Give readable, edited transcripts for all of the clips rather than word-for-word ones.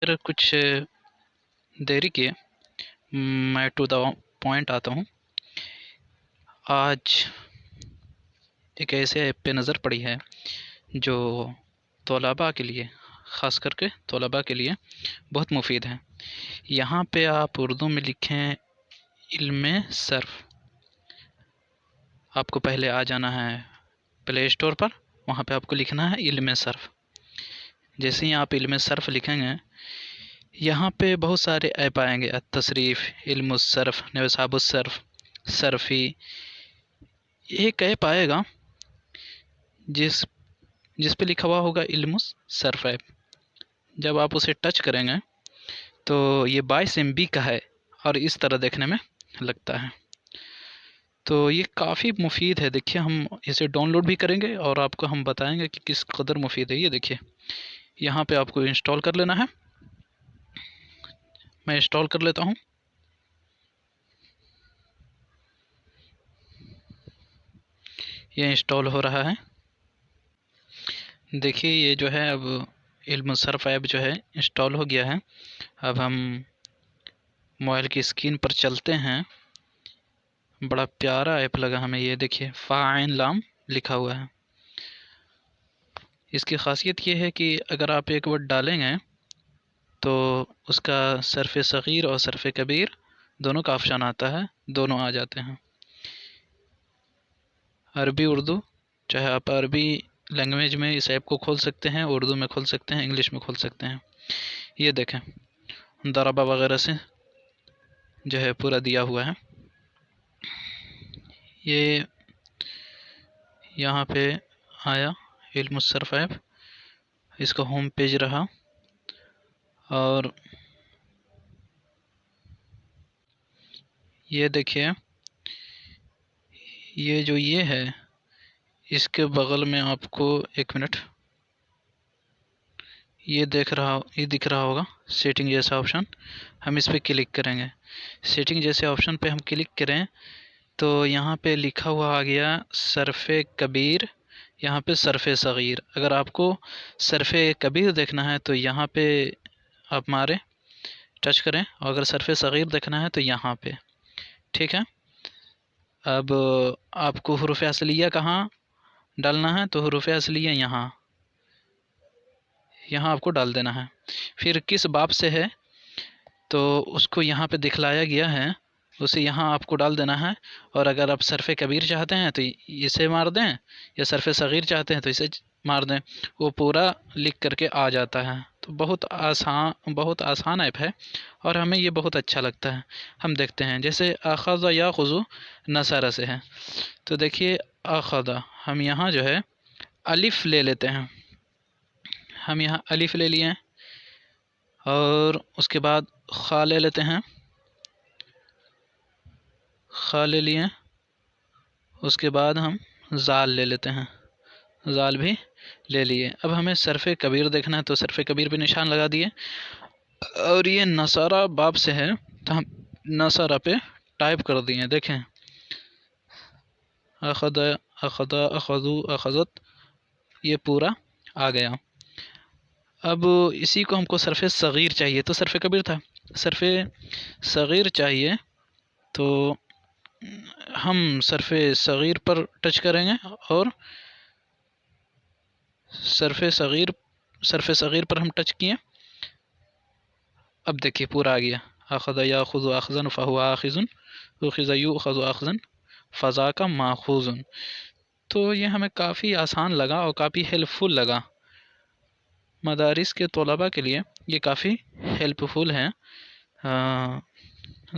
پھر کچھ دیری کیے، میں ٹو دا پوائنٹ آتا ہوں۔ آج ایک ایسے ایپ پہ نظر پڑی ہے جو طلباء کے لیے، خاص کر کے طلباء کے لیے بہت مفید ہے۔ یہاں پہ آپ اردو میں لکھیں علم صرف، آپ کو پہلے آ جانا ہے پلے اسٹور پر، وہاں پہ آپ کو لکھنا ہے علم صرف۔ جیسے ہی آپ علم صرف لکھیں گے، یہاں پہ بہت سارے ایپ آئیں گے، التصریف، علم الصرف، نصاب الصرف، صرفی۔ ایک ایپ آئے گا جس پہ لکھا ہوا ہوگا علم الصرف ایپ۔ جب آپ اسے ٹچ کریں گے تو یہ 22 MB کا ہے اور اس طرح دیکھنے میں لگتا ہے۔ تو یہ کافی مفید ہے۔ دیکھیے، ہم اسے ڈاؤن لوڈ بھی کریں گے اور آپ کو ہم بتائیں گے کہ کس قدر مفید ہے۔ یہ دیکھیے، یہاں پہ آپ کو انسٹال کر لینا ہے۔ میں انسٹال کر لیتا ہوں۔ یہ انسٹال ہو رہا ہے۔ دیکھیے، یہ جو ہے اب علم صرف ایپ جو ہے انسٹال ہو گیا ہے۔ اب ہم موبائل کی اسکرین پر چلتے ہیں۔ بڑا پیارا ایپ لگا ہمیں یہ، دیکھیے فا عین لام لکھا ہوا ہے۔ اس کی خاصیت یہ ہے کہ اگر آپ ایک ورڈ ڈالیں گے تو اس کا صرف صغیر اور صرف کبیر دونوں کا آپشن آتا ہے، دونوں آ جاتے ہیں۔ عربی اردو، چاہے آپ عربی لینگویج میں اس ایپ کو کھول سکتے ہیں، اردو میں کھول سکتے ہیں، انگلش میں کھول سکتے ہیں۔ یہ دیکھیں، ضربہ وغیرہ سے جو ہے پورا دیا ہوا ہے۔ یہ یہاں پہ آیا علم الصرف ایپ، اس کا ہوم پیج رہا، اور یہ دیکھیے، یہ جو یہ ہے، اس کے بغل میں آپ کو ایک منٹ، یہ دکھ رہا ہوگا سیٹنگ جیسا آپشن۔ ہم اس پہ کلک کریں گے۔ سیٹنگ جیسے آپشن پہ ہم کلک کریں تو یہاں پہ لکھا ہوا آ گیا صرف کبیر، یہاں پہ صرف صغیر۔ اگر آپ کو صرف کبیر دیکھنا ہے تو یہاں پہ آپ ماریں، ٹچ کریں، اور اگر صرف صغیر دیکھنا ہے تو یہاں پہ، ٹھیک ہے۔ اب آپ کو حروف اصلیہ کہاں ڈالنا ہے تو حروف اصلیہ یہاں آپ کو ڈال دینا ہے۔ پھر کس باب سے ہے تو اس کو یہاں پہ دکھلایا گیا ہے، اسے یہاں آپ کو ڈال دینا ہے۔ اور اگر آپ صرف کبیر چاہتے ہیں تو اسے مار دیں، یا صرف صغیر چاہتے ہیں تو اسے مار دیں، وہ پورا لکھ کر کے آ جاتا ہے۔ تو بہت آسان ایپ ہے اور ہمیں یہ بہت اچھا لگتا ہے۔ ہم دیکھتے ہیں، جیسے اخذ یاخذ نصر سے ہے، تو دیکھیے اخذ، ہم یہاں جو ہے الف لے لیتے ہیں۔ ہم یہاں الف لے لیے ہیں، اور اس کے بعد خا لے لیتے ہیں، خا لے لیے، اس کے بعد ہم زال لے لیتے ہیں، زال بھی لے لیے۔ اب ہمیں صرف کبیر دیکھنا ہے تو صرف کبیر پہ نشان لگا دیے، اور یہ نصارہ باب سے ہے تو ہم نصارہ پہ ٹائپ کر دیے۔ دیکھیں، اخذ، اخذ، اخذو، اخذت، یہ پورا آ گیا۔ اب اسی کو ہم کو صرف صغیر چاہیے، تو صرف کبیر تھا، صرف صغیر چاہیے تو ہم صرف صغیر پر ٹچ کریں گے، اور صرف صغیر پر ہم ٹچ کیے۔ اب دیکھیے پورا آ گیا، اخذ یاخذ اخذا فهو آخذ، اخذ یؤخذ اخذا فذاک ماخوذ۔ تو یہ ہمیں کافی آسان لگا اور کافی ہیلپ فل لگا۔ مدارس کے طلباء کے لیے یہ کافی ہیلپ فل ہے،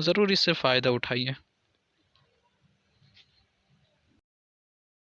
ضرور اس سے فائدہ اٹھائیے۔